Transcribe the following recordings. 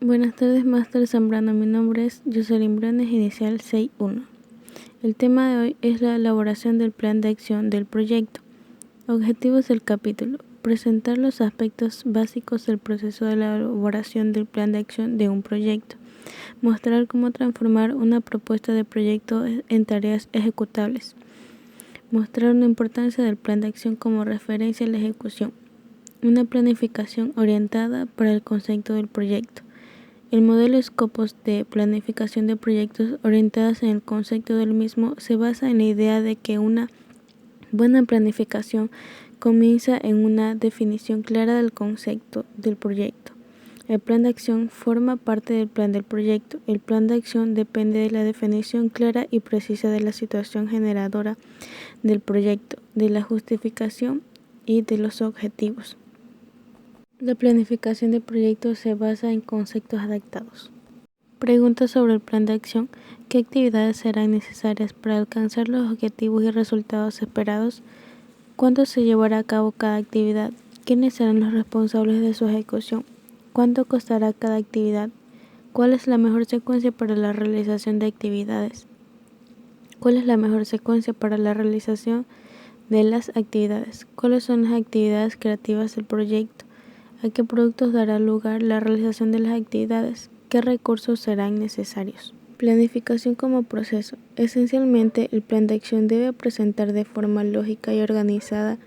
Buenas tardes, Máster Zambrano. Mi nombre es Jocelyn Briones, inicial 61. El tema de hoy es la elaboración del plan de acción del proyecto. Objetivos del capítulo: presentar los aspectos básicos del proceso de la elaboración del plan de acción de un proyecto. Mostrar cómo transformar una propuesta de proyecto en tareas ejecutables. Mostrar la importancia del plan de acción como referencia a la ejecución. Una planificación orientada para el concepto del proyecto. El modelo Scopus de planificación de proyectos orientadas en el concepto del mismo se basa en la idea de que una buena planificación comienza en una definición clara del concepto del proyecto. El plan de acción forma parte del plan del proyecto. El plan de acción depende de la definición clara y precisa de la situación generadora del proyecto, de la justificación y de los objetivos. La planificación de proyectos se basa en conceptos adaptados. Preguntas sobre el plan de acción: ¿qué actividades serán necesarias para alcanzar los objetivos y resultados esperados? ¿Cuándo se llevará a cabo cada actividad? ¿Quiénes serán los responsables de su ejecución? ¿Cuánto costará cada actividad? ¿Cuál es la mejor secuencia para la realización de actividades? ¿Cuál es la mejor secuencia para la realización de las actividades? ¿Cuáles son las actividades creativas del proyecto? ¿A qué productos dará lugar la realización de las actividades? ¿Qué recursos serán necesarios? Planificación como proceso. Esencialmente, el plan de acción debe presentar de forma lógica y organizada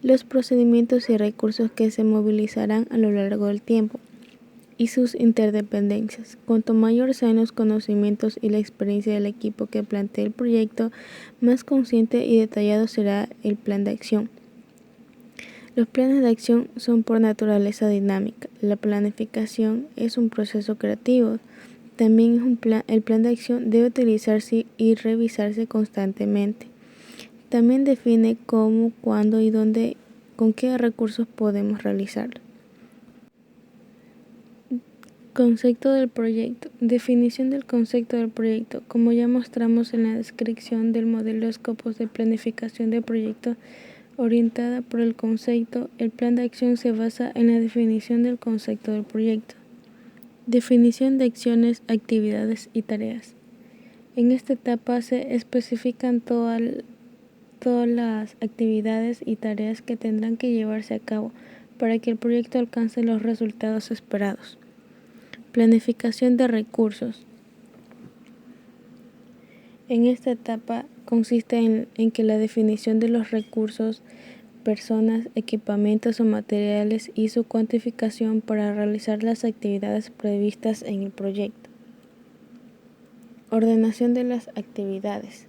los procedimientos y recursos que se movilizarán a lo largo del tiempo y sus interdependencias. Cuanto mayor sean los conocimientos y la experiencia del equipo que plantee el proyecto, más consciente y detallado será el plan de acción. Los planes de acción son por naturaleza dinámica. La planificación es un proceso creativo. También el plan de acción debe utilizarse y revisarse constantemente. También define cómo, cuándo y dónde, con qué recursos podemos realizarlo. Concepto del proyecto. Definición del concepto del proyecto. Como ya mostramos en la descripción del modelo Scopus de planificación de proyecto orientada por el concepto, el plan de acción se basa en la definición del concepto del proyecto. Definición de acciones, actividades y tareas. En esta etapa se especifican todas las actividades y tareas que tendrán que llevarse a cabo para que el proyecto alcance los resultados esperados. Planificación de recursos. En esta etapa consiste en que la definición de los recursos, personas, equipamientos o materiales y su cuantificación para realizar las actividades previstas en el proyecto. Ordenación de las actividades.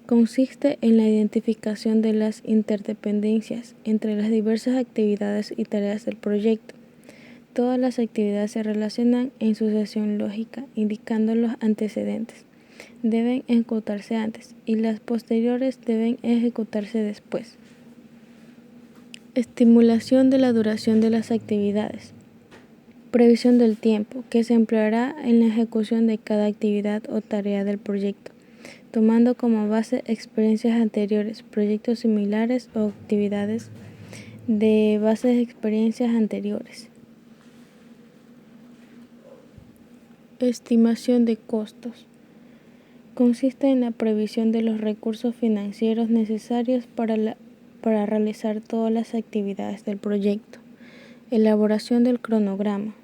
Consiste en la identificación de las interdependencias entre las diversas actividades y tareas del proyecto. Todas las actividades se relacionan en sucesión lógica, indicando los antecedentes. Deben ejecutarse antes y las posteriores deben ejecutarse después. Estimulación de la duración de las actividades. Previsión del tiempo que se empleará en la ejecución de cada actividad o tarea del proyecto, tomando como base experiencias anteriores, proyectos similares o actividades de bases de experiencias anteriores. Estimación de costos. Consiste en la previsión de los recursos financieros necesarios para realizar todas las actividades del proyecto. Elaboración del cronograma.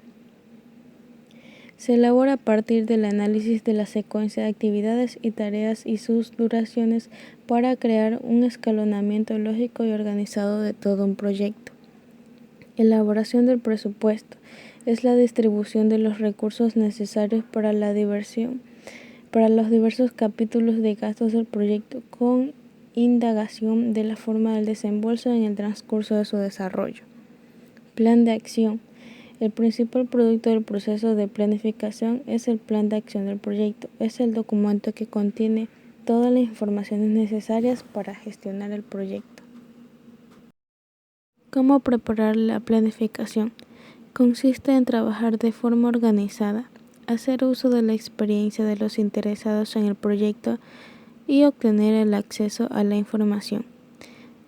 Se elabora a partir del análisis de la secuencia de actividades y tareas y sus duraciones para crear un escalonamiento lógico y organizado de todo un proyecto. Elaboración del presupuesto. Es la distribución de los recursos necesarios para los diversos capítulos de gastos del proyecto, con indagación de la forma del desembolso en el transcurso de su desarrollo. Plan de acción. El principal producto del proceso de planificación es el plan de acción del proyecto. Es el documento que contiene todas las informaciones necesarias para gestionar el proyecto. ¿Cómo preparar la planificación? Consiste en trabajar de forma organizada, hacer uso de la experiencia de los interesados en el proyecto y obtener el acceso a la información.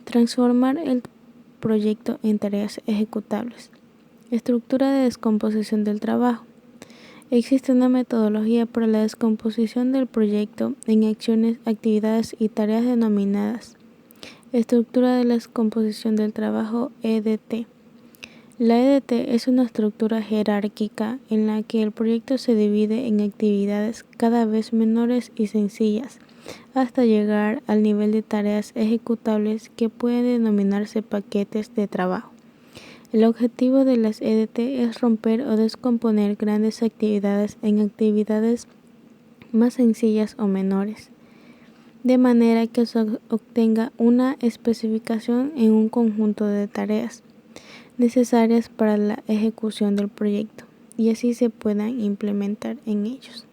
Transformar el proyecto en tareas ejecutables. Estructura de descomposición del trabajo. Existe una metodología para la descomposición del proyecto en acciones, actividades y tareas denominadas estructura de la descomposición del trabajo EDT. La EDT es una estructura jerárquica en la que el proyecto se divide en actividades cada vez menores y sencillas, hasta llegar al nivel de tareas ejecutables que pueden denominarse paquetes de trabajo. El objetivo de las EDT es romper o descomponer grandes actividades en actividades más sencillas o menores, de manera que se obtenga una especificación en un conjunto de tareas necesarias para la ejecución del proyecto y así se puedan implementar en ellos.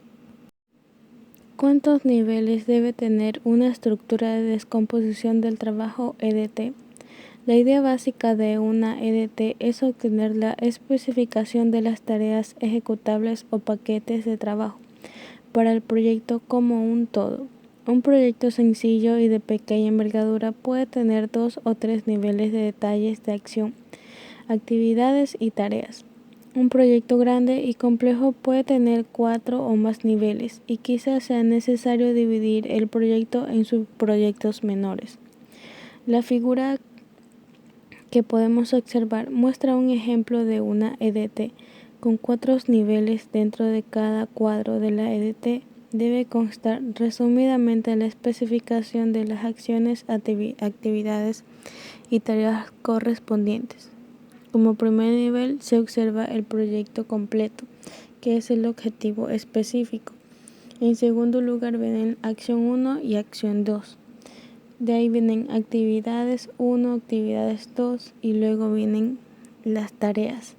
¿Cuántos niveles debe tener una estructura de descomposición del trabajo EDT? La idea básica de una EDT es obtener la especificación de las tareas ejecutables o paquetes de trabajo para el proyecto como un todo. Un proyecto sencillo y de pequeña envergadura puede tener 2 o 3 niveles de detalles de acción, actividades y tareas. Un proyecto grande y complejo puede tener 4 o más niveles y quizás sea necesario dividir el proyecto en subproyectos menores. La figura que podemos observar muestra un ejemplo de una EDT con 4 niveles. Dentro de cada cuadro de la EDT debe constar resumidamente la especificación de las acciones, actividades y tareas correspondientes. Como primer nivel se observa el proyecto completo, que es el objetivo específico. En segundo lugar vienen acción 1 y acción 2. De ahí vienen actividades 1, actividades 2 y luego vienen las tareas,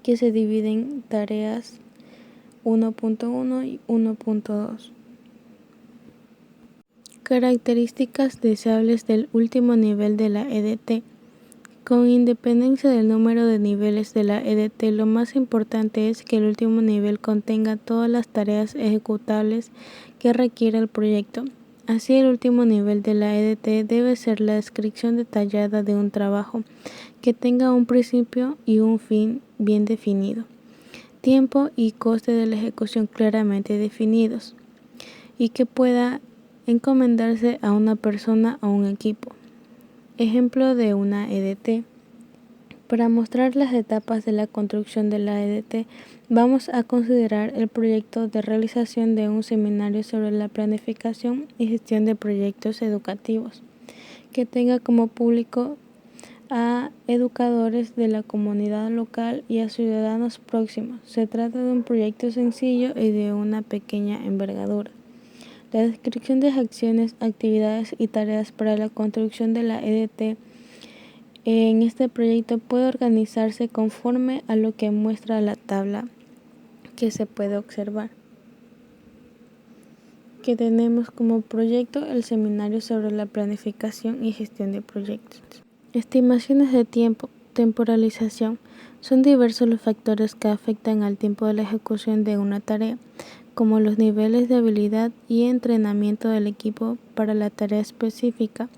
que se dividen en tareas 1.1 y 1.2. Características deseables del último nivel de la EDT. Con independencia del número de niveles de la EDT, lo más importante es que el último nivel contenga todas las tareas ejecutables que requiere el proyecto. Así, el último nivel de la EDT debe ser la descripción detallada de un trabajo que tenga un principio y un fin bien definido, tiempo y coste de la ejecución claramente definidos, y que pueda encomendarse a una persona o un equipo. Ejemplo de una EDT. Para mostrar las etapas de la construcción de la EDT, vamos a considerar el proyecto de realización de un seminario sobre la planificación y gestión de proyectos educativos, que tenga como público a educadores de la comunidad local y a ciudadanos próximos. Se trata de un proyecto sencillo y de una pequeña envergadura. La descripción de acciones, actividades y tareas para la construcción de la EDT en este proyecto puede organizarse conforme a lo que muestra la tabla que se puede observar. Que tenemos como proyecto el seminario sobre la planificación y gestión de proyectos. Estimaciones de tiempo, temporalización. Son diversos los factores que afectan al tiempo de la ejecución de una tarea, como los niveles de habilidad y entrenamiento del equipo para la tarea específica,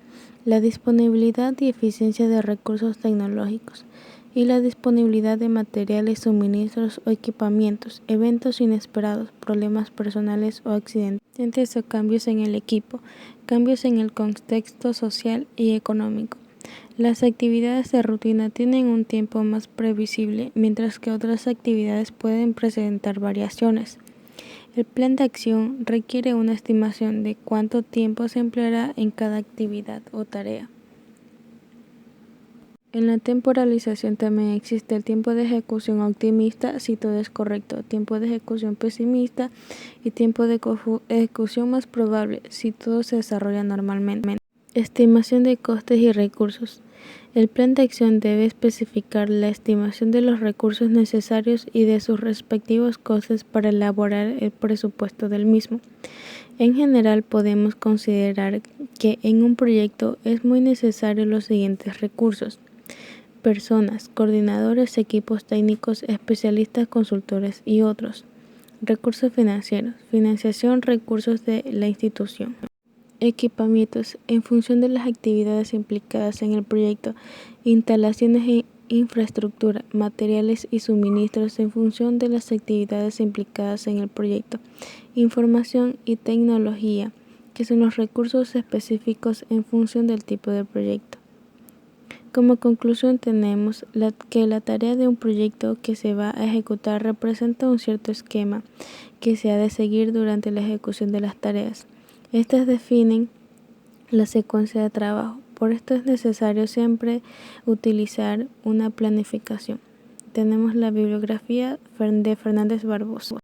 la disponibilidad y eficiencia de recursos tecnológicos y la disponibilidad de materiales, suministros o equipamientos, eventos inesperados, problemas personales o accidentes o cambios en el equipo, cambios en el contexto social y económico. Las actividades de rutina tienen un tiempo más previsible, mientras que otras actividades pueden presentar variaciones. El plan de acción requiere una estimación de cuánto tiempo se empleará en cada actividad o tarea. En la temporalización también existe el tiempo de ejecución optimista si todo es correcto, tiempo de ejecución pesimista y tiempo de ejecución más probable si todo se desarrolla normalmente. Estimación de costes y recursos. El plan de acción debe especificar la estimación de los recursos necesarios y de sus respectivos costes para elaborar el presupuesto del mismo. En general, podemos considerar que en un proyecto es muy necesario los siguientes recursos: personas, coordinadores, equipos técnicos, especialistas, consultores y otros. Recursos financieros, financiación, recursos de la institución. Equipamientos, en función de las actividades implicadas en el proyecto, instalaciones infraestructura, materiales y suministros en función de las actividades implicadas en el proyecto. Información y tecnología, que son los recursos específicos en función del tipo de proyecto. Como conclusión tenemos que la tarea de un proyecto que se va a ejecutar representa un cierto esquema que se ha de seguir durante la ejecución de las tareas. Estas definen la secuencia de trabajo. Por esto es necesario siempre utilizar una planificación. Tenemos la bibliografía de Fernández Barbosa.